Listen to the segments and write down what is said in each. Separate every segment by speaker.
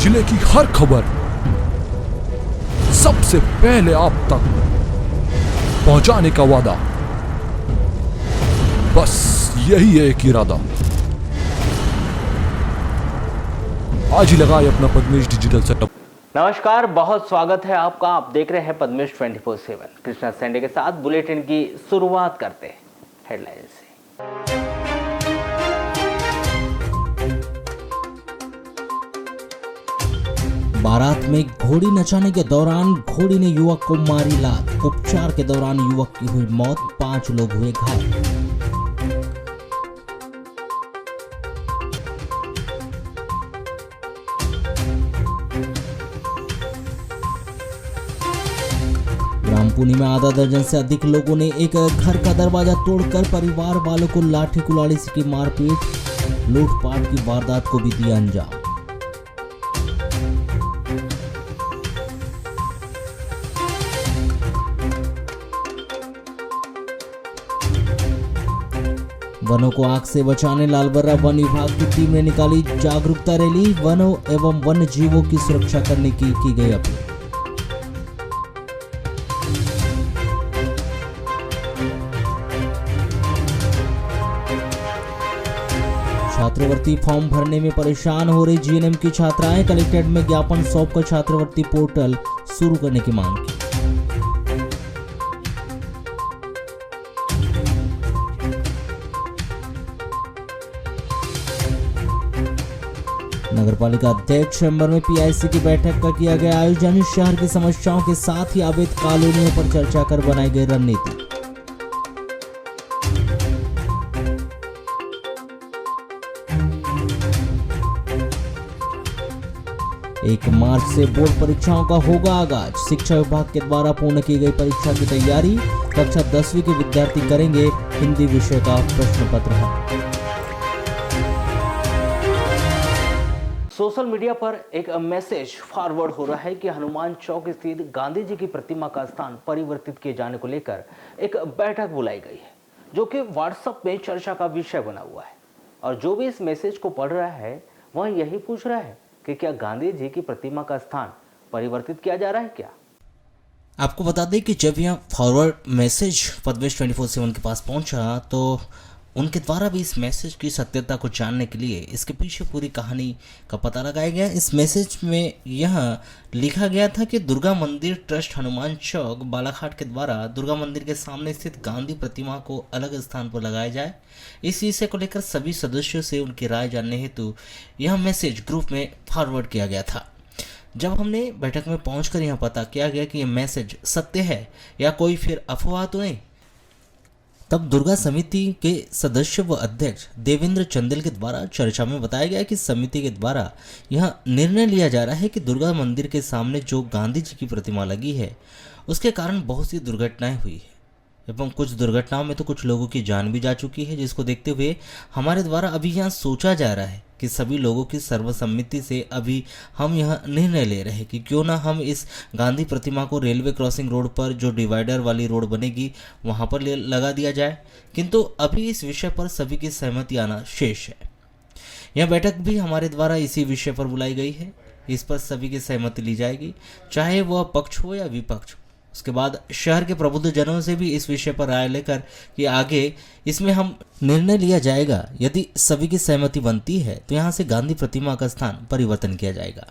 Speaker 1: जिले की हर खबर सबसे पहले आप तक पहुंचाने का वादा, बस यही है एक इरादा। आज ही लगाए अपना पद्मेश डिजिटल सेटअप।
Speaker 2: नमस्कार, बहुत स्वागत है आपका। आप देख रहे हैं पद्मेश 24/7। कृष्णा सेंडे के साथ बुलेटिन की शुरुआत करते हैं हेडलाइन से।
Speaker 3: बारात में घोड़ी नचाने के दौरान घोड़ी ने युवक को मारी लात। उपचार के दौरान युवक की हुई मौत, 5 लोग हुए घायल। रामपुनी में आधा दर्जन से अधिक लोगों ने एक घर का दरवाजा तोड़कर परिवार वालों को लाठी कुल्हाड़ी से की मारपीट। लूटपाट की वारदात को भी दिया अंजाम। वनों को आग से बचाने लालबर्रा वन विभाग की टीम ने निकाली जागरूकता रैली। वनों एवं वन्य जीवों की सुरक्षा करने की गई अपील। छात्रवृत्ति फॉर्म भरने में परेशान हो रही जीएनएम की छात्राएं, कलेक्ट्रेट में ज्ञापन सौंपकर छात्रवृत्ति पोर्टल शुरू करने की मांग की। नगरपालिका अध्यक्ष चैम्बर में पीआईसी की बैठक का किया गया आयोजन। शहर की समस्याओं के साथ ही अवैध कॉलोनियों पर चर्चा कर बनाई गई रणनीति। 1 मार्च से बोर्ड परीक्षाओं का होगा आगाज। शिक्षा विभाग के द्वारा पूर्ण की गई परीक्षा की तैयारी। कक्षा 10वीं के विद्यार्थी करेंगे हिंदी विषय का प्रश्न पत्र हल।
Speaker 2: सोशल मीडिया पर एक मैसेज फॉरवर्ड हो रहा है कि हनुमान चौक स्थित गांधी जी की प्रतिमा का स्थान परिवर्तित किए जाने को लेकर एक बैठक बुलाई गई है, जो कि व्हाट्सएप में चर्चा का विषय बना हुआ है। और जो भी इस मैसेज को पढ़ रहा है वह यही पूछ रहा है कि क्या गांधी जी की प्रतिमा का स्थान परिवर्तित किया जा रहा है क्या।
Speaker 3: आपको बता दें कि जब यह फॉरवर्ड मैसेज पद्मेश 24/7 के पास पहुंचा तो उनके द्वारा भी इस मैसेज की सत्यता को जानने के लिए इसके पीछे पूरी कहानी का पता लगाया गया। इस मैसेज में यह लिखा गया था कि दुर्गा मंदिर ट्रस्ट हनुमान चौक बालाघाट के द्वारा दुर्गा मंदिर के सामने स्थित गांधी प्रतिमा को अलग स्थान पर लगाया जाए। इस विषय को लेकर सभी सदस्यों से उनकी राय जानने हेतु यह मैसेज ग्रुप में फॉरवर्ड किया गया था। जब हमने बैठक में पहुंचकर यह पता किया गया कि यह मैसेज सत्य है या कोई फिर अफवाह तो नहीं, तब दुर्गा समिति के सदस्य व अध्यक्ष देवेंद्र चंदेल के द्वारा चर्चा में बताया गया कि समिति के द्वारा यह निर्णय लिया जा रहा है कि दुर्गा मंदिर के सामने जो गांधी जी की प्रतिमा लगी है उसके कारण बहुत सी दुर्घटनाएं हुई है एवं कुछ दुर्घटनाओं में तो कुछ लोगों की जान भी जा चुकी है, जिसको देखते हुए हमारे द्वारा अभी यहाँ सोचा जा रहा है कि सभी लोगों की सर्वसम्मति से अभी हम यह निर्णय ले रहे हैं कि क्यों ना हम इस गांधी प्रतिमा को रेलवे क्रॉसिंग रोड पर जो डिवाइडर वाली रोड बनेगी वहां पर लगा दिया जाए। किंतु अभी इस विषय पर सभी की सहमति आना शेष है। यह बैठक भी हमारे द्वारा इसी विषय पर बुलाई गई है। इस पर सभी की सहमति ली जाएगी, चाहे वह पक्ष हो या विपक्ष। उसके बाद शहर के प्रबुद्ध जनों से भी इस विषय पर राय लेकर कि आगे इसमें हम निर्णय लिया जाएगा। यदि सभी की सहमति बनती है तो यहाँ से गांधी प्रतिमा का स्थान परिवर्तन किया जाएगा।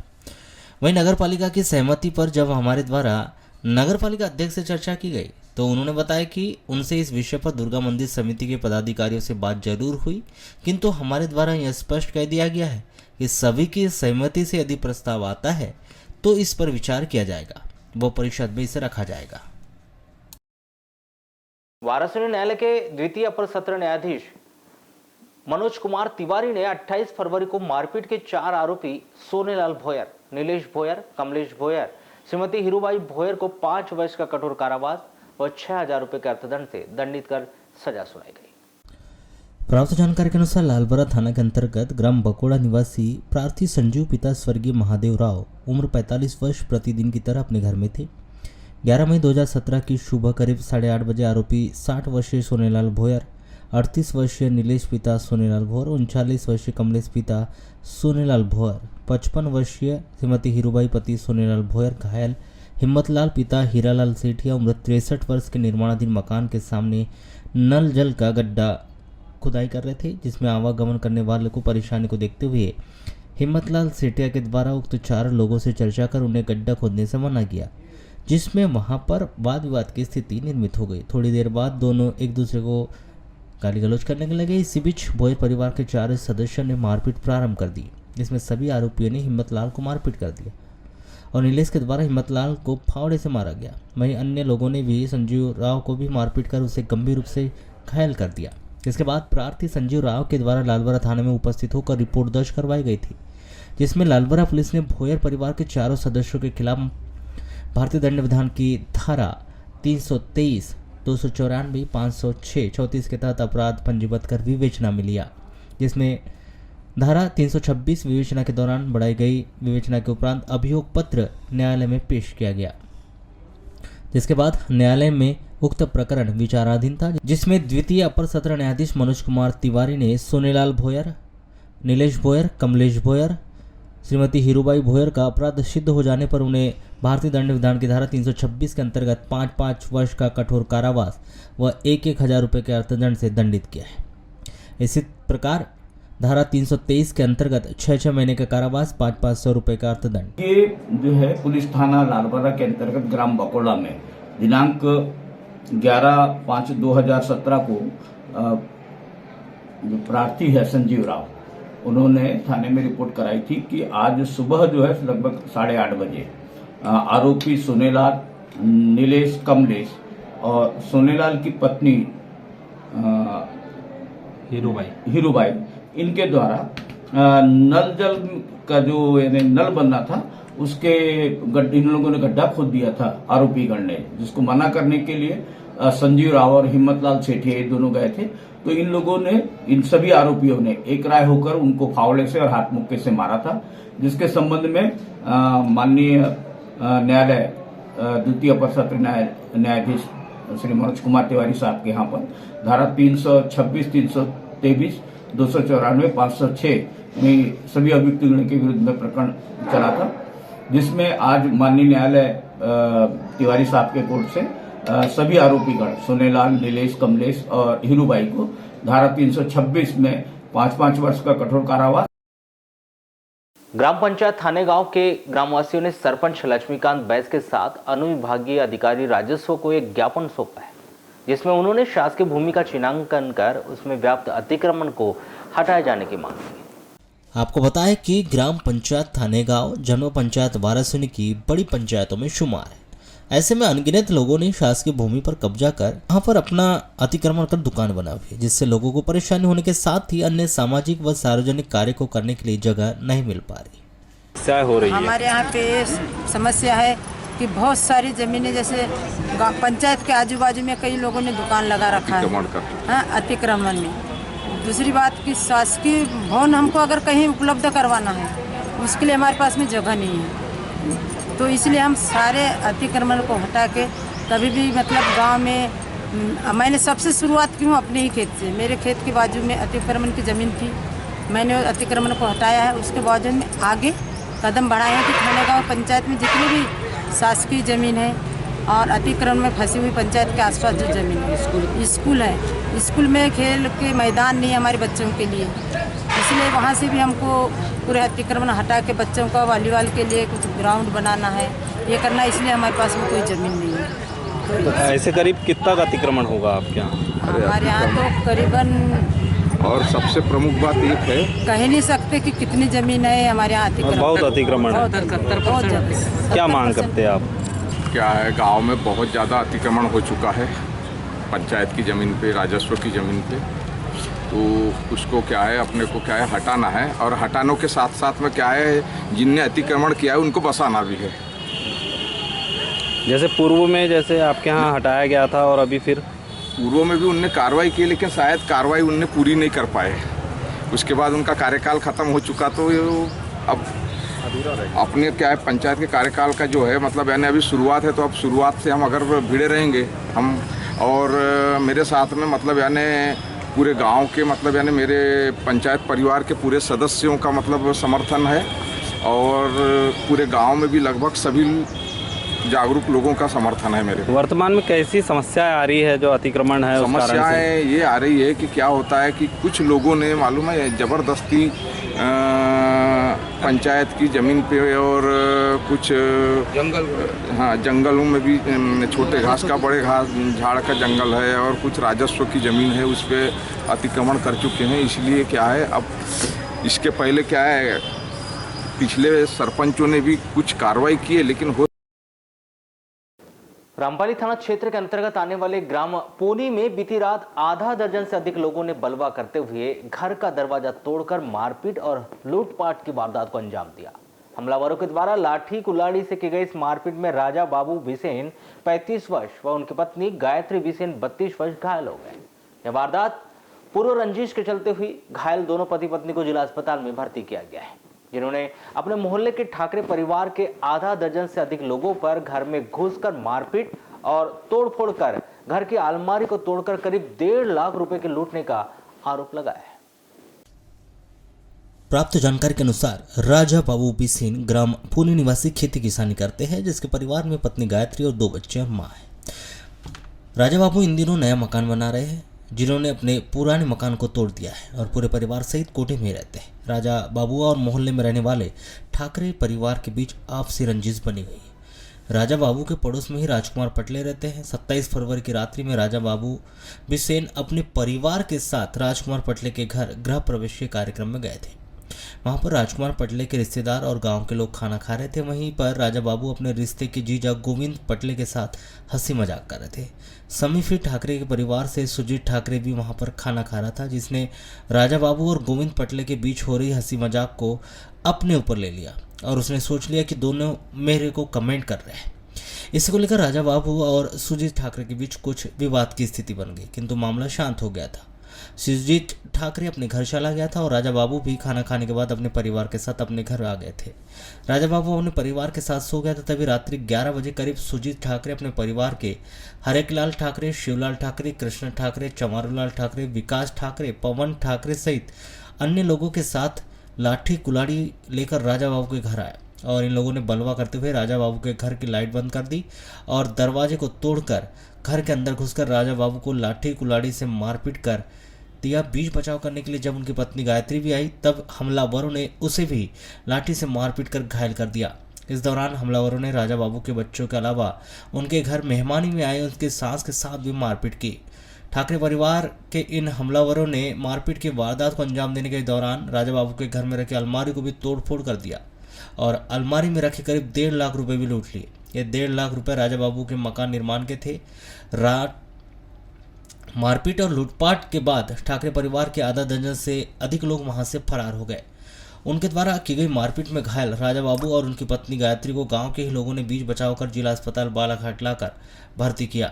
Speaker 3: वहीं नगरपालिका की सहमति पर जब हमारे द्वारा नगरपालिका अध्यक्ष से चर्चा की गई तो उन्होंने बताया कि उनसे इस विषय पर दुर्गा मंदिर समिति के पदाधिकारियों से बात जरूर हुई, किंतु हमारे द्वारा यह स्पष्ट कह दिया गया है कि सभी की सहमति से यदि प्रस्ताव आता है तो इस पर विचार किया जाएगा, वो परिषद में इसे रखा जाएगा।
Speaker 2: वाराणसी न्यायालय के द्वितीय अपर सत्र न्यायाधीश मनोज कुमार तिवारी ने 28 फरवरी को मारपीट के 4 आरोपी सोनेलाल भोयर, नीलेश भोयर, कमलेश भोयर, श्रीमती हीरूबाई भोयर को 5 वर्ष का कठोर कारावास व 6,000 रुपए के अर्थदंड से दंडित कर सजा सुनाई गई।
Speaker 3: प्राप्त जानकारी के अनुसार लालबर्रा थाना के अंतर्गत ग्राम बकोड़ा निवासी प्रार्थी संजीव पिता स्वर्गीय महादेव राव उम्र 45 वर्ष प्रतिदिन की तरह अपने घर में थे। 11 मई 2017 की सुबह करीब 8:30 बजे आरोपी 60 वर्षीय सोनेलाल भोयर, 38 वर्षीय नीलेश पिता सोनेलाल भोयर, 39 वर्षीय कमलेश पिता सोनेलाल भोयर 55 वर्षीय श्रीमती हीरूबाई पति सोनेलाल भोयर घायल, हिम्मतलाल पिता हीरालाल सेठिया उम्र 63 वर्ष के निर्माणाधीन मकान के सामने नल जल का गड्ढा खुदाई कर रहे थे, जिसमें आवागमन करने वाले को परेशानी को देखते हुए हिम्मतलाल सेठिया के द्वारा उक्त 4 लोगों से चर्चा कर उन्हें गड्ढा खोदने से मना किया, जिसमें वहां पर वाद विवाद की स्थिति निर्मित हो गई। थोड़ी देर बाद दोनों एक दूसरे को गाली गलौज करने लगे। इसी बीच भोयर परिवार के 4 सदस्यों ने मारपीट प्रारंभ कर दी, जिसमें सभी आरोपियों ने हिम्मतलाल को मारपीट कर दिया और नीलेश के द्वारा हिम्मतलाल को फावड़े से मारा गया। वहीं अन्य लोगों ने भी संजीव राव को भी मारपीट कर उसे गंभीर रूप से घायल कर दिया। इसके बाद प्रार्थी संजीव राव के द्वारा लालबरा थाने में उपस्थित होकर रिपोर्ट दर्ज करवाई गई थी, जिसमें लालबरा पुलिस ने भोयर परिवार के 4 सदस्यों के खिलाफ भारतीय दंड विधान की धारा 323, 294, 506, 34 के तहत अपराध पंजीबद्ध कर विवेचना में लिया, जिसमें धारा 326 विवेचना के दौरान बढ़ाई गई। विवेचना के उपरांत अभियोग पत्र न्यायालय में पेश किया गया, जिसके बाद न्यायालय में उक्त प्रकरण विचाराधीन था, जिसमें द्वितीय अपर सत्र न्यायाधीश मनोज कुमार तिवारी ने सोनेलाल भोयर, नीलेश भोयर, कमलेश भोयर, श्रीमती हीरूबाई भोयर का अपराध सिद्ध हो जाने पर उन्हें भारतीय दंड विधान की धारा 326 के अंतर्गत 5-5 वर्ष का कठोर कारावास व 1-1 रुपये के अर्थदंड से दंडित किया है। इसी प्रकार धारा 323 के अंतर्गत 6-6 महीने का कारावास, 500 रुपये का अर्थदंड।
Speaker 4: ये जो है पुलिस थाना लालबरा के अंतर्गत ग्राम बकोड़ा में दिनांक 11/5/2017 को जो प्रार्थी है संजीव राव, उन्होंने थाने में रिपोर्ट कराई थी कि आज सुबह जो है लगभग 8:30 बजे आरोपी सोनेलाल, नीलेश, कमलेश और सोनेलाल की पत्नी हीरूबाई इनके द्वारा नल जल का जो नल बनना था उसके इन लोगों ने गड्ढा खोद दिया था आरोपी गण ने, जिसको मना करने के लिए संजीव राव और हिम्मतलाल सेठिया ये दोनों गए थे। तो इन लोगों ने, इन सभी आरोपियों ने एक राय होकर उनको फावड़े से और हाथ मुक्के से मारा था, जिसके संबंध में माननीय न्यायालय द्वितीय अपर सत्र न्यायाधीश श्री मनोज कुमार तिवारी साहब के यहाँ पर धारा 326, 323, 294, 506 में सभी अभियुक्तगण के विरुद्ध में प्रकरण चला था, जिसमें आज माननीय न्यायालय तिवारी साहब के कोर्ट से सभी आरोपीगण सोनेलाल, नीलेश, कमलेश और हीरूबाई को धारा 326 में 5-5 वर्ष का कठोर कारावास।
Speaker 2: ग्राम पंचायत थाने गांव के ग्रामवासियों ने सरपंच लक्ष्मीकांत बैस के साथ अनुविभागीय अधिकारी राजस्व को एक ज्ञापन सौंपा है, जिसमें उन्होंने शासकीय भूमि का चिन्हांकन कर उसमें व्याप्त अतिक्रमण को हटाए जाने की मांग की।
Speaker 3: आपको बताएं कि ग्राम पंचायत थाने गांव जनपद पंचायत वारासिनी की बड़ी पंचायतों में शुमार है। ऐसे में अनगिनत लोगों ने शासकीय भूमि पर कब्जा कर वहां पर अपना अतिक्रमण कर दुकान बना हुई है, जिससे लोगों को परेशानी होने के साथ ही अन्य सामाजिक व सार्वजनिक कार्य को करने के लिए जगह नहीं मिल पा रही।
Speaker 5: क्या हो रही है
Speaker 6: हमारे यहाँ पे समस्या है कि बहुत सारी जमीनें, जैसे पंचायत के आजू बाजू में कई लोगों ने दुकान लगा रखा है अतिक्रमण में। दूसरी बात कि शासकीय भवन हमको अगर कहीं उपलब्ध करवाना है, उसके लिए हमारे पास में जगह नहीं है, तो इसलिए हम सारे अतिक्रमण को हटा के कभी भी मतलब गांव में मैंने सबसे शुरुआत की हूँ अपने ही खेत से। मेरे खेत के बाजू में अतिक्रमण की ज़मीन थी, मैंने अतिक्रमण को हटाया है। उसके बावजूद में आगे कदम बढ़ाए हैं कि थाना गाँव पंचायत में जितनी भी शासकीय ज़मीन है और अतिक्रमण में फंसी हुई पंचायत के आसपास जो ज़मीन है, स्कूल है, स्कूल में खेल के मैदान नहीं है हमारे बच्चों के लिए, इसलिए वहाँ से भी हमको पूरे अतिक्रमण हटा के बच्चों का वॉलीबॉल के लिए कुछ ग्राउंड बनाना है, ये करना, इसलिए हमारे पास में कोई ज़मीन नहीं है।
Speaker 5: तो ऐसे करीब कितना का अतिक्रमण होगा आपके यहाँ?
Speaker 6: हमारे यहाँ तो करीबन,
Speaker 7: और सबसे प्रमुख बात एक है,
Speaker 6: कह नहीं सकते कि कितनी ज़मीन है हमारे यहाँ अतिक्रमण।
Speaker 5: बहुत अतिक्रमण है।
Speaker 6: बहुत ज़्यादा।
Speaker 5: क्या मांग करते हैं आप?
Speaker 7: क्या है, गांव में बहुत ज़्यादा अतिक्रमण हो चुका है पंचायत की ज़मीन पे, राजस्व की ज़मीन पे, तो उसको क्या है, अपने को क्या है हटाना है, और हटाने के साथ साथ में क्या है, जिनने अतिक्रमण किया है उनको बसाना भी है।
Speaker 5: जैसे पूर्व में जैसे आपके यहाँ हटाया गया था और अभी फिर
Speaker 7: पूर्व में भी उनने कार्रवाई की, लेकिन शायद कार्रवाई उनने पूरी नहीं कर पाए। उसके बाद उनका कार्यकाल ख़त्म हो चुका, तो अब अपने क्या है पंचायत के कार्यकाल का जो है मतलब यानी अभी शुरुआत है, तो अब शुरुआत से हम अगर भिड़े रहेंगे हम, और मेरे साथ में मतलब यानी पूरे गांव के मतलब यानी मेरे पंचायत परिवार के पूरे सदस्यों का मतलब समर्थन है, और पूरे गांव में भी लगभग सभी जागरूक लोगों का समर्थन है मेरे।
Speaker 5: वर्तमान में कैसी समस्याएं आ रही है जो अतिक्रमण है उस कारण से?
Speaker 7: समस्याएं ये आ रही है कि क्या होता है कि कुछ लोगों ने मालूम है ज़बरदस्ती पंचायत की ज़मीन पे और कुछ जंगलों में भी छोटे घास का बड़े घास झाड़ का जंगल है और कुछ राजस्व की ज़मीन है उस पर अतिक्रमण कर चुके हैं। इसलिए क्या है, अब इसके पहले क्या है, पिछले सरपंचों ने भी कुछ कार्रवाई की है, लेकिन
Speaker 2: रामपाली थाना क्षेत्र के अंतर्गत आने वाले ग्राम पोनी में बीती रात आधा दर्जन से अधिक लोगों ने बलवा करते हुए घर का दरवाजा तोड़कर मारपीट और लूटपाट की वारदात को अंजाम दिया। हमलावरों के द्वारा लाठी कुल्हाड़ी से की गई इस मारपीट में राजा बाबू बिसेन 35 वर्ष व उनकी पत्नी गायत्री बिसेन 32 वर्ष घायल हो गए। यह वारदात पूर्व रंजिश के चलते हुई। घायल दोनों पति पत्नी को जिला अस्पताल में भर्ती किया गया है, जिन्होंने अपने मोहल्ले के ठाकरे परिवार के आधा दर्जन से अधिक लोगों पर घर में घुसकर मारपीट और तोड़फोड़ कर घर की अलमारी को तोड़कर करीब 1.5 लाख रुपए के लूटने का आरोप लगाया है।
Speaker 3: प्राप्त जानकारी के अनुसार राजा बाबू बिसेन ग्राम पुनी निवासी खेती किसानी करते हैं, जिसके परिवार में पत्नी गायत्री और 2 बच्चे और मां है। राजा बाबू इन दिनों नया मकान बना रहे हैं, जिन्होंने अपने पुराने मकान को तोड़ दिया है और पूरे परिवार सहित कोठे में रहते हैं। राजा बाबू और मोहल्ले में रहने वाले ठाकरे परिवार के बीच आपसी रंजिश बनी गई है। राजा बाबू के पड़ोस में ही राजकुमार पटले रहते हैं। 27 फरवरी की रात्रि में राजा बाबू बिसेन अपने परिवार के साथ राजकुमार पटले के घर गृह प्रवेश के कार्यक्रम में गए थे। वहां पर राजकुमार पटले के रिश्तेदार और गांव के लोग खाना खा रहे थे। वहीं पर राजा बाबू अपने रिश्ते के जीजा गोविंद पटले के साथ हंसी मजाक कर रहे थे। समीफी ठाकरे के परिवार से सुजीत ठाकरे भी वहां पर खाना खा रहा था, जिसने राजा बाबू और गोविंद पटले के बीच हो रही हंसी मजाक को अपने ऊपर ले लिया और उसने सोच लिया कि दोनों मेरे को कमेंट कर रहे हैं। इसी को लेकर राजा बाबू और सुजीत ठाकरे के बीच कुछ विवाद की स्थिति बन गई, किंतु मामला शांत हो गया था। सुजीत ठाकरे अपने घर चला गया था और राजा बाबू भी खाना खाने के बाद अपने परिवार के साथ अपने घर आ गए थे। राजा बाबू अपने परिवार के साथ सो गया था। तभी रात्रि 11 बजे करीब सुजीत ठाकरे अपने परिवार के हरेकलाल ठाकरे, शिवलाल ठाकरे, कृष्ण ठाकरे, चमारूलाल ठाकरे, विकास ठाकरे, पवन ठाकरे सहित अन्य लोगों के साथ लाठी कुल्हाड़ी लेकर राजा बाबू के घर आए और इन लोगों ने बलवा करते हुए राजा बाबू के घर की लाइट बंद कर दी और दरवाजे को तोड़कर घर के अंदर घुसकर राजा बाबू को लाठी कुल्हाड़ी से मारपीट कर दिया। बीच बचाव करने के लिए जब उनकी पत्नी गायत्री भी आई, तब हमलावरों ने उसे भी लाठी से मारपीट कर घायल कर दिया। इस दौरान हमलावरों ने राजा बाबू के बच्चों के अलावा उनके घर मेहमानी में आए उनके सास के साथ भी मारपीट की। ठाकरे परिवार के इन हमलावरों ने मारपीट की वारदात को अंजाम देने के दौरान राजा बाबू के घर में रखे अलमारी को भी तोड़फोड़ कर दिया और अलमारी में रखे करीब 1.5 लाख रुपए भी लूट लिए। ये 1.5 लाख रुपए राजा बाबू के मकान निर्माण के थे। मारपीट और लूटपाट के बाद ठाकरे परिवार के आधा दर्जन से अधिक लोग वहां से फरार हो गए। उनके द्वारा की गई मारपीट में घायल राजा बाबू और उनकी पत्नी गायत्री को गांव के ही लोगों ने बीच बचाव कर जिला अस्पताल बालाघाट लाकर भर्ती किया।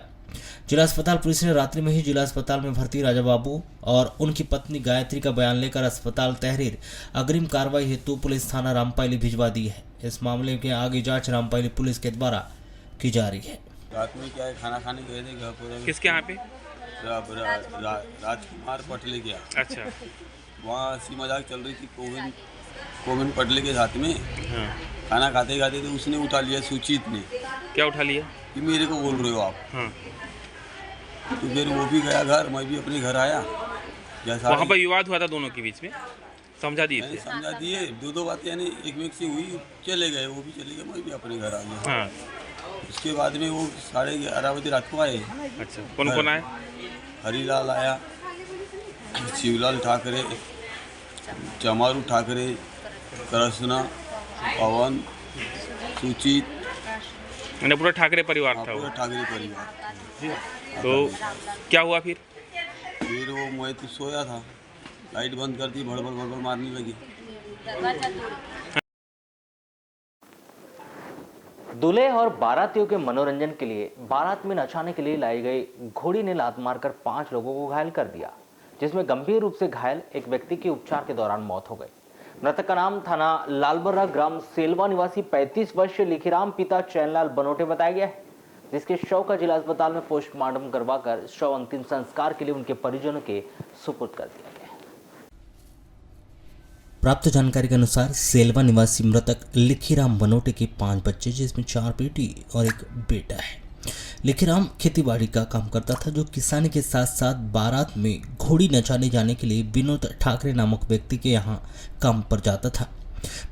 Speaker 3: जिला अस्पताल पुलिस ने रात्रि में ही जिला अस्पताल में भर्ती राजा बाबू और उनकी पत्नी गायत्री का बयान लेकर अस्पताल तहरीर अग्रिम कार्रवाई हेतु पुलिस थाना रामपायली भिजवा दी है। इस मामले के आगे जांच रामपायली पुलिस के द्वारा की जा रही है।
Speaker 8: रात में क्या है, खाना खाने गए थे घर पूरे।
Speaker 5: किसके यहाँ पे?
Speaker 8: राजकुमार पटले के।
Speaker 5: अच्छा,
Speaker 8: वहाँ हंसी मजाक चल रही थी गोविंद पटले के साथ में। हाँ। खाना खाते खाते तो उसने उठा लिया, सुचित ने।
Speaker 5: क्या उठा लिया?
Speaker 8: कि मेरे को बोल रहे हो आप।
Speaker 5: हाँ।
Speaker 8: तो फिर वो भी गया घर, मैं भी अपने घर आया। जैसा
Speaker 5: वहाँ पर विवाद हुआ था दोनों के बीच में, समझा दिए थे?
Speaker 8: समझा दिए, दो बातें यानी एक से हुई, चले गए, वो भी चले गए, मैं भी अपने घर आ गया।
Speaker 5: हाँ।
Speaker 8: उसके बाद में वो 11:30 बजे रात को आए।
Speaker 5: अच्छा, कौन कौन आए?
Speaker 8: हरीलाल आया, शिवलाल ठाकरे, चमारू ठाकरे, कृष्णा, पवन, सुचित,
Speaker 5: मैंने पूरा ठाकरे परिवार था।
Speaker 8: पूरा ठाकरे परिवार।
Speaker 5: तो क्या हुआ फिर?
Speaker 8: फिर वो मैं तो सोया था, लाइट बंद कर दी, भड़बड़ मारने लगी।
Speaker 2: दूल्हे और बारातियों के मनोरंजन के लिए बारात में नचाने के लिए लाई गई घोड़ी ने लात मारकर 5 लोगों को घायल कर दिया, जिसमें गंभीर रूप से घायल एक व्यक्ति की उपचार के दौरान मौत हो गई। मृतक का नाम थाना लालबर्रा ग्राम सेलवा निवासी 35 वर्षीय लिखीराम पिता चैनलाल बनोटे बताया गया है, जिसके शव का जिला अस्पताल में पोस्टमार्टम करवाकर शव अंतिम संस्कार के लिए उनके परिजनों के सुपुर्द कर दिया गया।
Speaker 3: प्राप्त जानकारी के अनुसार सेलवा निवासी मृतक लिखीराम बनोटे के 5 बच्चे जिसमें 4 बेटी और 1 बेटा है। लिखीराम खेतीबाड़ी का काम करता था, जो किसानी के साथ साथ बारात में घोड़ी नचाने जाने के लिए विनोद ठाकरे नामक व्यक्ति के यहाँ काम पर जाता था।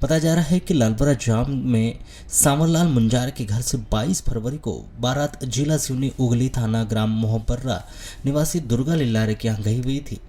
Speaker 3: बताया जा रहा है कि लालपुरा जाम में सांवरलाल मुंजार के घर से 22 फरवरी को बारात जिला सिवनी उगली थाना ग्राम मोहब्बर्रा निवासी दुर्गा लिल्लारे के यहाँ गई हुई थी।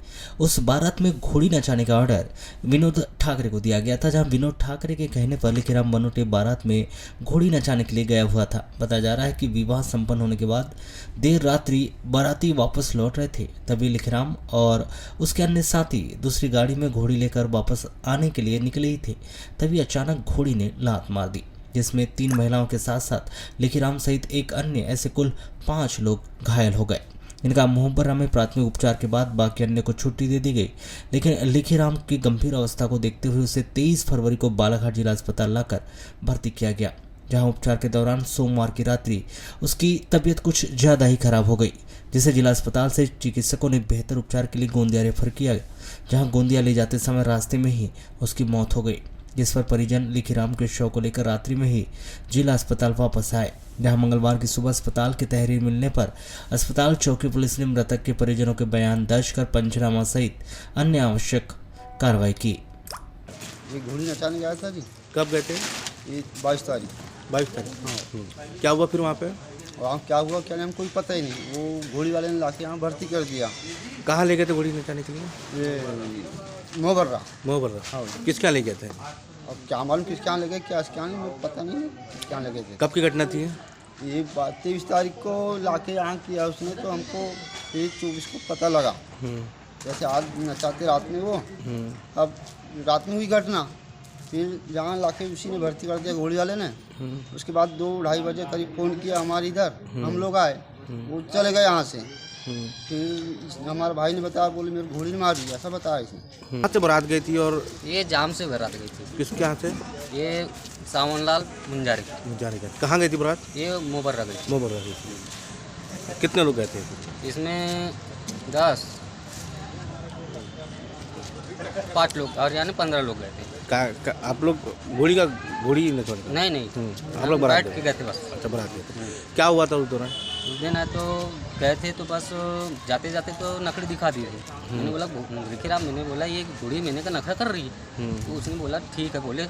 Speaker 3: उस बारात में घोड़ी नचाने का ऑर्डर विनोद ठाकरे को दिया गया था, जहां विनोद ठाकरे के कहने पर लिखीराम बनोटे बारात में घोड़ी नचाने के लिए गया हुआ था। बताया जा रहा है कि विवाह संपन्न होने के बाद देर रात्रि बाराती वापस लौट रहे थे, तभी लिखीराम और उसके अन्य साथी दूसरी गाड़ी में घोड़ी लेकर वापस आने के लिए निकले ही थे, तभी अचानक घोड़ी ने लात मार दी, जिसमें 3 महिलाओं के साथ साथ लिखीराम सहित एक अन्य ऐसे कुल 5 लोग घायल हो गए। इनका मोहब्बरा में प्राथमिक उपचार के बाद बाकी अन्य को छुट्टी दे दी गई, लेकिन लिखीराम की गंभीर अवस्था को देखते हुए उसे 23 फरवरी को बालाघाट जिला अस्पताल लाकर भर्ती किया गया, जहां उपचार के दौरान सोमवार की रात्रि उसकी तबीयत कुछ ज़्यादा ही खराब हो गई, जिसे जिला अस्पताल से चिकित्सकों ने बेहतर उपचार के लिए गोंदिया रेफर किया, जहाँ गोंदिया ले जाते समय रास्ते में ही उसकी मौत हो गई, जिस पर परिजन लिखीराम के शव को लेकर रात्रि में ही जिला अस्पताल वापस आए, जहां मंगलवार की सुबह अस्पताल की तहरीर मिलने पर अस्पताल चौकी पुलिस ने मृतक के परिजनों के बयान दर्ज कर पंचनामा सहित अन्य आवश्यक कार्रवाई की।
Speaker 9: ये घोड़ी नचाने गया था जी।
Speaker 10: कब गए थे?
Speaker 9: ये 22 तारीख।
Speaker 10: 22 तारीख। हाँ। क्या हुआ फिर वहाँ पे?
Speaker 9: वहाँ क्या हुआ क्या नहीं, हमको कोई पता ही नहीं। वो घोड़ी वाले ने लाके यहाँ भर्ती कर दिया।
Speaker 10: कहाँ ले गए थे घोड़ी नचाने के लिए?
Speaker 9: ये मोहब्बरा।
Speaker 10: हाँ। किस क्या ले गए थे?
Speaker 9: अब क्या मालूम किस क्या लगे, क्या नहीं, मुझे पता नहीं क्या लगे थे।
Speaker 10: कब की घटना थी?
Speaker 9: ये 23 तारीख को लाके यहाँ किया उसने, तो हमको 24 को पता लगा। जैसे आज नचाते रात में वो, अब रात में हुई घटना, फिर जहाँ लाके उसी ने भर्ती कर दिया घोड़ी वाले ने। उसके बाद 2-2:30 बजे करीब फ़ोन किया हमारे इधर, हम लोग आए, वो चले गए यहाँ से। फिर हमारे भाई ने बताया, बोले मेरे घोड़ी ने मारी, ऐसा बताया इसने।
Speaker 10: कहाँ से बारात गई थी? और
Speaker 11: ये जाम से बारात गई थी।
Speaker 10: किसके यहाँ से?
Speaker 11: ये सांवरलाल मुंजारी
Speaker 10: का। कहाँ गई थी बारात?
Speaker 11: ये मोहब्बरा गई थी।
Speaker 10: मोहब्बरा गई थी। कितने लोग गए थे
Speaker 11: इसमें? 10 5 लोग और यानी 15 लोग गए थे।
Speaker 10: आप लोग घोड़ी नहीं
Speaker 11: हम लोग बारात के गए थे बस।
Speaker 10: अच्छा, बारात गए थे। क्या हुआ था उस दौरान?
Speaker 11: उस दिन तो गए थे, तो बस जाते जाते तो नखड़ी दिखा दिए थे। मैंने बोला लिखीराम, मैंने बोला ये घोड़ी मैंने का नखरा कर रही है। तो उसने बोला ठीक है, बोले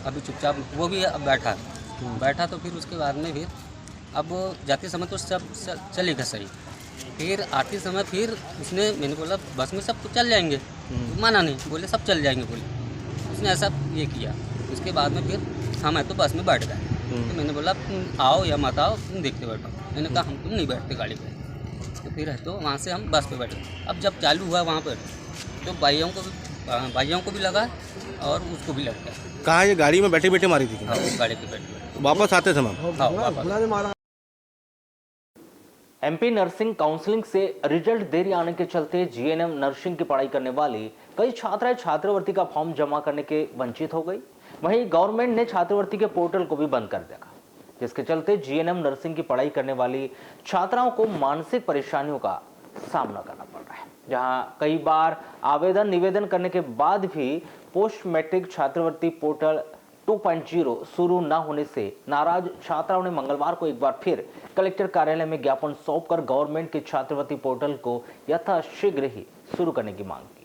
Speaker 11: अभी चुपचाप। वो भी अब बैठा तो फिर उसके बाद में फिर अब जाते समय तो सब चलेगा सही, फिर आते समय फिर उसने, मैंने बोला बस में सब तो चल जाएंगे, तो माना नहीं, बोले सब चल जाएंगे, बोले उसने ऐसा ये किया। उसके बाद में फिर हम तो बस में बैठ गए। तो मैंने बोला आओ या मत आओ, तुम देखते बैठो। मैंने कहा हम तुम नहीं बैठते गाड़ी पे। तो फिर तो वहाँ से हम बस पे बैठे। अब जब चालू हुआ वहाँ पर, तो भाइयों को भी लगा और उसको भी लग गया।
Speaker 10: कहाँ ये गाड़ी में बैठे बैठे मारी थी?
Speaker 11: हाँ, गाड़ी पे बैठे
Speaker 10: वापस आते समय।
Speaker 11: हाँ, वापस।
Speaker 2: एमपी नर्सिंग काउंसलिंग से रिजल्ट देरी आने के चलते जीएनएम नर्सिंग की पढ़ाई करने वाली कई छात्राएं छात्रवृत्ति का फॉर्म जमा करने के वंचित हो गई। वहीं गवर्नमेंट ने छात्रवृत्ति के पोर्टल को भी बंद कर दिया, जिसके चलते जीएनएम नर्सिंग की पढ़ाई करने वाली छात्राओं को मानसिक परेशानियों का सामना करना पड़ रहा है, जहां कई बार आवेदन निवेदन करने के बाद भी पोस्ट मैट्रिक छात्रवृत्ति पोर्टल 2.0 शुरू न होने से नाराज छात्राओं ने मंगलवार को एक बार फिर कलेक्टर कार्यालय में ज्ञापन सौंपकर गवर्नमेंट के छात्रवृत्ति पोर्टल को यथाशीघ्र ही शुरू करने की मांग की।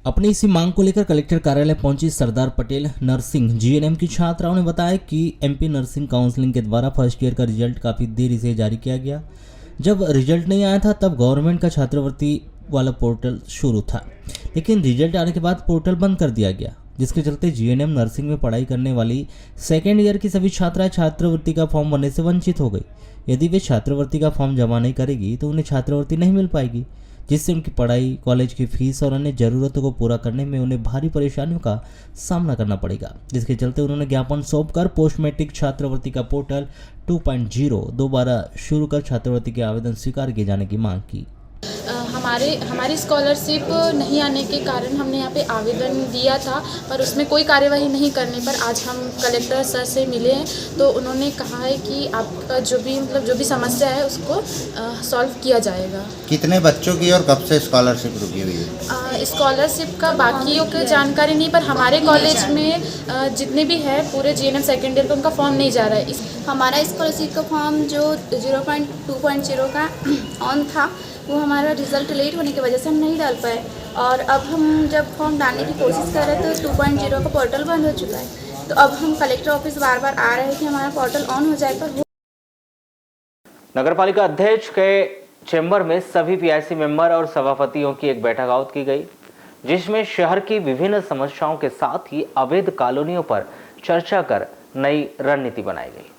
Speaker 3: अपनी इसी मांग को लेकर कलेक्टर कार्यालय पहुंची सरदार पटेल नर्सिंग जीएनएम की छात्राओं ने बताया कि एमपी नर्सिंग काउंसलिंग के द्वारा फर्स्ट ईयर का रिजल्ट काफ़ी देरी से जारी किया गया। जब रिजल्ट नहीं आया था तब गवर्नमेंट का छात्रवृत्ति वाला पोर्टल शुरू था, लेकिन रिजल्ट आने के बाद पोर्टल बंद कर दिया गया, जिसके चलते जीएनएम नर्सिंग में पढ़ाई करने वाली सेकेंड ईयर की सभी छात्राएं छात्रवृत्ति का फॉर्म भरने से वंचित हो गई। यदि वे छात्रवृत्ति का फॉर्म जमा नहीं करेगी तो उन्हें छात्रवृत्ति नहीं मिल पाएगी, जिससे उनकी पढ़ाई, कॉलेज की फीस और अन्य जरूरतों को पूरा करने में उन्हें भारी परेशानियों का सामना करना पड़ेगा। जिसके चलते उन्होंने ज्ञापन सौंपकर पोस्ट मैट्रिक छात्रवृत्ति का पोर्टल 2.0 दोबारा शुरू कर छात्रवृत्ति के आवेदन स्वीकार किए जाने की मांग की।
Speaker 12: हमारी स्कॉलरशिप नहीं आने के कारण हमने यहाँ पे आवेदन दिया था, पर उसमें कोई कार्यवाही नहीं करने पर आज हम कलेक्टर सर से मिले हैं। तो उन्होंने कहा है कि आपका जो भी समस्या है उसको सॉल्व किया जाएगा।
Speaker 13: कितने बच्चों की और कब से स्कॉलरशिप रुकी हुई है?
Speaker 12: स्कॉलरशिप का बाकियों की जानकारी नहीं, पर हमारे कॉलेज में जितने भी है पूरे GNM सेकेंड ईयर का उनका फॉर्म नहीं जा रहा है।
Speaker 14: हमारा स्कॉलरशिप का फॉर्म जो 0.2.0 का ऑन था, वो हमारा रिज़ल्ट लेट होने की वजह से हम नहीं डाल पाए, और अब हम जब फॉर्म डालने की कोशिश कर रहे थे तो 2.0 का पोर्टल बंद हो चुका है। तो अब हम कलेक्टर ऑफिस बार बार आ रहे हैं कि हमारा पोर्टल ऑन हो जाए, पर
Speaker 2: नगरपालिका अध्यक्ष के चेंबर में सभी PIC मेंबर और सभापतियों की एक बैठक आयोजित की गई, जिसमें शहर की विभिन्न समस्याओं के साथ ही अवैध कॉलोनियों पर चर्चा कर नई रणनीति बनाई गई।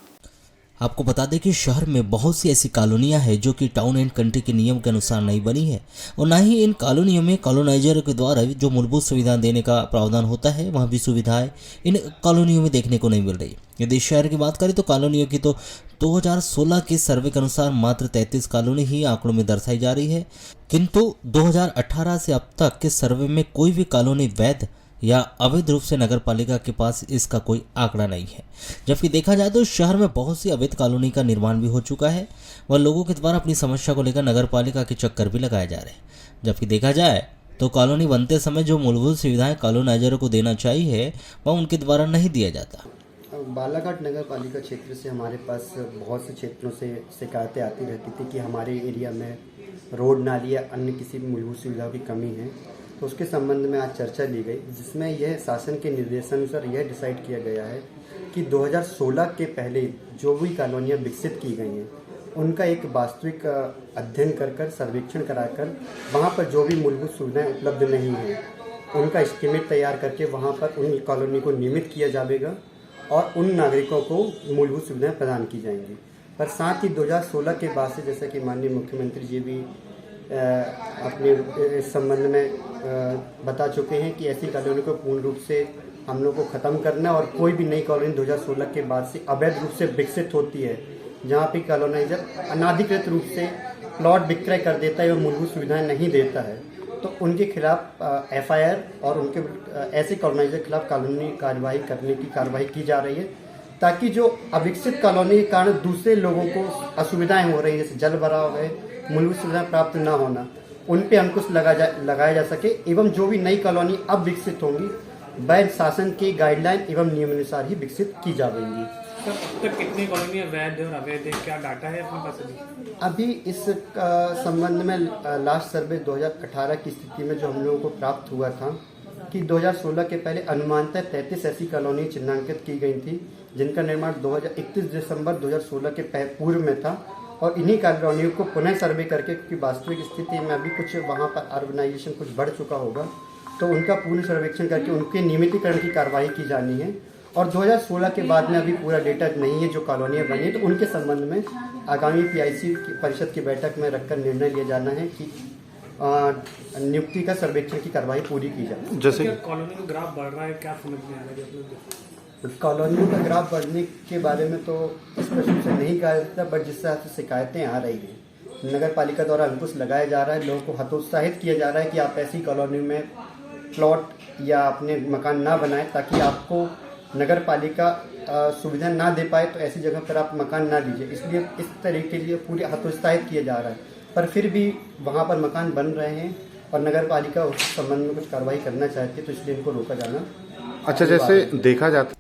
Speaker 3: आपको बता दें कि शहर में बहुत सी ऐसी कॉलोनियां हैं जो कि टाउन एंड कंट्री के नियम के अनुसार नहीं बनी है, और ना ही इन कॉलोनियों में कॉलोनाइजर के द्वारा जो मूलभूत सुविधाएं देने का प्रावधान होता है, वहाँ भी सुविधाएं इन कॉलोनियों में देखने को नहीं मिल रही। यदि शहर की बात करें तो कॉलोनियों की तो 2016 के सर्वे के अनुसार मात्र 33 कॉलोनी ही आंकड़ों में दर्शाई जा रही है, किंतु 2018 से अब तक के सर्वे में कोई भी कॉलोनी वैध या अवैध रूप से नगर पालिका के पास इसका कोई आंकड़ा नहीं है। जबकि देखा जाए तो शहर में बहुत सी अवैध कॉलोनी का निर्माण भी हो चुका है, वह लोगों के द्वारा अपनी समस्या को लेकर नगर पालिका के चक्कर भी लगाए जा रहे हैं। जबकि देखा जाए तो कॉलोनी बनते समय जो मूलभूत सुविधाएं कॉलोनाइजरों को देना चाहिए वह उनके द्वारा नहीं दिया जाता।
Speaker 15: बालाघाट नगर पालिका क्षेत्र से हमारे पास बहुत से क्षेत्रों से शिकायतें आती रहती थी कि हमारे एरिया में रोड नाली या अन्य किसी भी मूलभूत सुविधाओं की कमी है। तो उसके संबंध में आज चर्चा ली गई, जिसमें यह शासन के निर्देशानुसार यह डिसाइड किया गया है कि 2016 के पहले जो भी कॉलोनियाँ विकसित की गई हैं उनका एक वास्तविक अध्ययन कर सर्वेक्षण कराकर वहाँ पर जो भी मूलभूत सुविधाएं उपलब्ध नहीं हैं उनका एस्टीमेट तैयार करके वहाँ पर उन कॉलोनी को नियमित किया जाएगा और उन नागरिकों को मूलभूत सुविधाएं प्रदान की जाएंगी। पर साथ ही 2016 के बाद से जैसा कि माननीय मुख्यमंत्री जी भी अपने इस संबंध में बता चुके हैं कि ऐसी कॉलोनी को पूर्ण रूप से हम लोग को ख़त्म करना, और कोई भी नई कॉलोनी 2016 के बाद से अवैध रूप से विकसित होती है, जहाँ पे कॉलोनाइजर अनाधिकृत रूप से प्लॉट विक्रय कर देता है और मूलभूत सुविधाएं नहीं देता है, तो उनके खिलाफ FIR और उनके ऐसे कॉलोनाइजर के खिलाफ कानूनी कार्रवाई की जा रही है, ताकि जो अविकसित कॉलोनी के कारण दूसरे लोगों को असुविधाएं हो रही है, जैसे जल भराव है, मूलभूत सुविधाएं प्राप्त न होना, उन पे अंकुश लगाया जा सके, एवं जो भी नई कॉलोनी अब विकसित होंगी वैध शासन के गाइडलाइन एवं नियमानुसार ही विकसित की जाएंगी।
Speaker 16: सर, अब तक कितनी कॉलोनियाँ वैध और अवैध है, क्या डाटा है अपने पास?
Speaker 15: अभी इस संबंध में लास्ट सर्वे 2018 की स्थिति में जो हम लोगों को प्राप्त हुआ था कि 2016 के पहले अनुमानतः 33 ऐसी कॉलोनी चिन्हांकित की गई थी, जिनका निर्माण 31 दिसंबर 2016 के पूर्व में था, और इन्हीं कॉलोनियों को पुनः सर्वे करके, क्योंकि वास्तविक स्थिति में अभी कुछ वहाँ पर अर्बनाइजेशन कुछ बढ़ चुका होगा, तो उनका पूर्ण सर्वेक्षण करके उनके नियमितीकरण की कार्रवाई की जानी है। और 2016 के बाद में अभी पूरा डेटा नहीं है जो कॉलोनियाँ बनी है, तो उनके संबंध में आगामी PIC परिषद की बैठक में रखकर निर्णय लिया जाना है कि नियुक्ति का सर्वेक्षण की कार्रवाई पूरी की जाए।
Speaker 16: जैसे कॉलोनी का ग्राफ बढ़ रहा है, क्या समझ में आ रहा है?
Speaker 15: कॉलोनियों का ग्राफ बढ़ने के बारे में तो स्पष्ट रूप से नहीं कहा जाता, बट जिस तरह से शिकायतें आ रही हैं, नगर पालिका द्वारा अंकुश लगाया जा रहा है, लोगों को हतोत्साहित किया जा रहा है कि आप ऐसी कॉलोनी में प्लॉट या अपने मकान ना बनाएं, ताकि आपको नगर पालिका सुविधा ना दे पाए, तो ऐसी जगह पर आप मकान ना लीजिए। इसलिए इस तरीके के लिए पूरी हतोत्साहित किया जा रहा है, पर फिर भी वहाँ पर मकान बन रहे हैं और नगर पालिका उस संबंध में कुछ कार्रवाई करना चाहती है, तो इसलिए इनको रोका जाना।
Speaker 10: अच्छा, जैसे देखा जाता,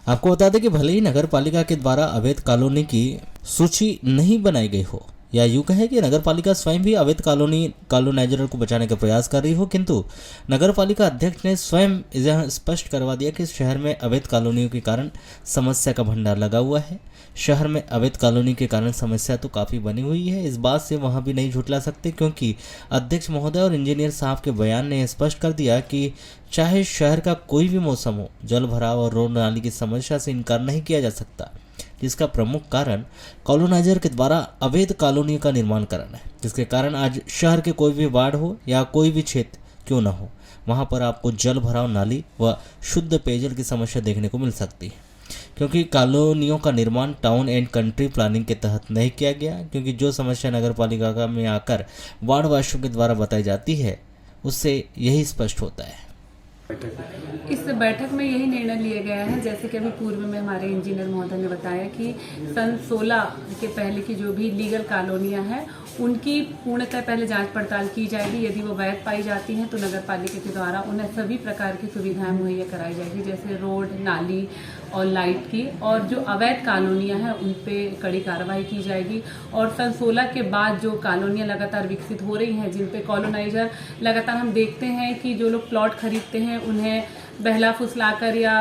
Speaker 3: आपको बता दें कि भले ही नगर पालिका के द्वारा अवैध कॉलोनी की सूची नहीं बनाई गई हो, या यूँ कहे कि नगर पालिका स्वयं भी अवैध कॉलोनाइजरों को बचाने का प्रयास कर रही हो, किंतु नगर पालिका अध्यक्ष ने स्वयं यह स्पष्ट करवा दिया कि शहर में अवैध कॉलोनियों के कारण समस्या का भंडार लगा हुआ है। शहर में अवैध कॉलोनी के कारण समस्या तो काफ़ी बनी हुई है, इस बात से वहाँ भी नहीं झुठला सकते, क्योंकि अध्यक्ष महोदय और इंजीनियर साहब के बयान ने स्पष्ट कर दिया कि चाहे शहर का कोई भी मौसम हो, जल भराव और रोड नाली की समस्या से इनकार नहीं किया जा सकता, जिसका प्रमुख कारण कॉलोनाइजर के द्वारा अवैध कॉलोनियों का निर्माण करना है, जिसके कारण आज शहर के कोई भी वार्ड हो या कोई भी क्षेत्र क्यों न हो, वहाँ पर आपको जल भराव, नाली व शुद्ध पेयजल की समस्या देखने को मिल सकती है। क्योंकि कॉलोनियों का निर्माण टाउन एंड कंट्री प्लानिंग के तहत नहीं किया गया, क्योंकि जो समस्या नगर पालिका में आकर वार्ड वासियों के द्वारा बताई जाती है उससे यही स्पष्ट होता है।
Speaker 17: इस बैठक में यही निर्णय लिया गया है, जैसे कि अभी पूर्व में हमारे इंजीनियर महोदय ने बताया कि सन 16 के पहले की जो भी लीगल कॉलोनियां हैं उनकी पूर्णतः पहले जांच पड़ताल की जाएगी। यदि वो वैध पाई जाती हैं तो नगर पालिका के द्वारा उन्हें सभी प्रकार की सुविधाएं मुहैया कराई जाएगी, जैसे रोड, नाली और लाइट की। और जो अवैध कॉलोनियां हैं उन पे कड़ी कार्रवाई की जाएगी। और सन 16 के बाद जो कॉलोनियां लगातार विकसित हो रही हैं, जिन पे कॉलोनाइजर लगातार हम देखते हैं कि जो लोग प्लॉट खरीदते हैं उन्हें बहला फुसलाकर या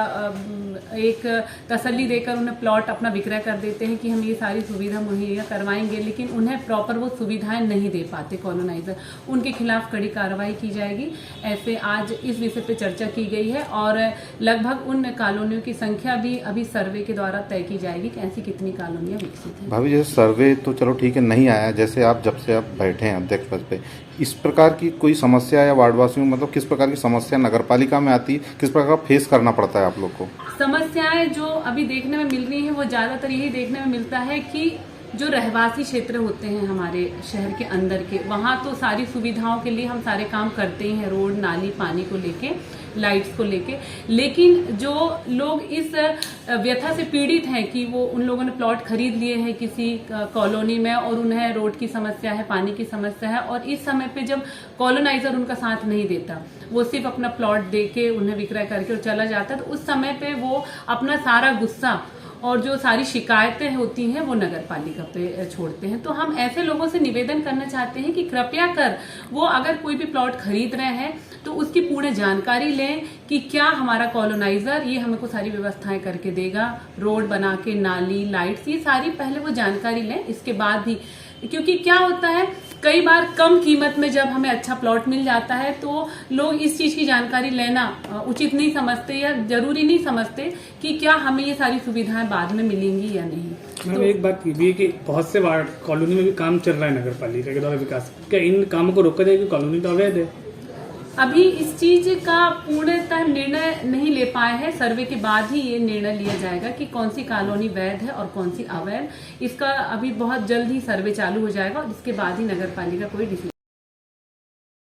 Speaker 17: एक तसल्ली देकर उन्हें प्लॉट अपना विक्रय कर देते हैं कि हम ये सारी सुविधा मुहैया करवाएंगे, लेकिन उन्हें प्रॉपर वो सुविधाएं नहीं दे पाते कॉलोनाइजर, उनके खिलाफ कड़ी कार्रवाई की जाएगी। ऐसे आज इस विषय पे चर्चा की गई है और लगभग उन कॉलोनियों की संख्या भी अभी सर्वे के द्वारा तय की जाएगी कि ऐसी कितनी कॉलोनियां विकसित हैं।
Speaker 10: भाभी जैसे सर्वे तो चलो ठीक है नहीं आया, जैसे आप जब से आप बैठे हैं अध्यक्ष पद पे, इस प्रकार की कोई समस्या या वार्डवासियों मतलब किस प्रकार की समस्या नगर पालिका में आती है, किस प्रकार फेस करना पड़ता है आप लोग को?
Speaker 17: समस्याएं जो अभी देखने में मिल रही हैं वो ज्यादातर यही देखने में मिलता है कि जो रहवासी क्षेत्र होते हैं हमारे शहर के अंदर के, वहाँ तो सारी सुविधाओं के लिए हम सारे काम करते ही हैं, रोड, नाली, पानी को लेके, लाइट्स को लेके, लेकिन जो लोग इस व्यथा से पीड़ित हैं कि वो उन लोगों ने प्लॉट खरीद लिए हैं किसी कॉलोनी में और उन्हें रोड की समस्या है, पानी की समस्या है, और इस समय पे जब कॉलोनाइजर उनका साथ नहीं देता, वो सिर्फ अपना प्लॉट दे के उन्हें विक्रय करके और चला जाता है, तो उस समय पे वो अपना सारा गुस्सा और जो सारी शिकायतें होती हैं वो नगर पालिका पे छोड़ते हैं। तो हम ऐसे लोगों से निवेदन करना चाहते हैं कि कृपया कर वो अगर कोई भी प्लॉट खरीद रहे हैं तो उसकी पूर्ण जानकारी लें कि क्या हमारा कॉलोनाइजर ये हमको सारी व्यवस्थाएं करके देगा, रोड बना के, नाली, लाइट्स, ये सारी पहले वो जानकारी लें, इसके बाद ही। क्योंकि क्या होता है कई बार कम कीमत में जब हमें अच्छा प्लॉट मिल जाता है तो लोग इस चीज की जानकारी लेना उचित नहीं समझते या जरूरी नहीं समझते कि क्या हमें ये सारी सुविधाएं बाद में मिलेंगी या नहीं।
Speaker 16: मैम एक बात ये भी है कि बहुत से वार्ड कॉलोनी में भी काम चल रहा है नगर पालिका के द्वारा विकास, क्या इन कामों को रोका जाएगा? कॉलोनी तो अवैध है।
Speaker 17: अभी इस चीज का पूर्णतः निर्णय नहीं ले पाए हैं, सर्वे के बाद ही ये निर्णय लिया जाएगा कि कौन सी कॉलोनी वैध है और कौन सी अवैध। इसका अभी बहुत जल्द ही सर्वे चालू हो जाएगा और इसके बाद ही नगर पालिका कोई डिसीजन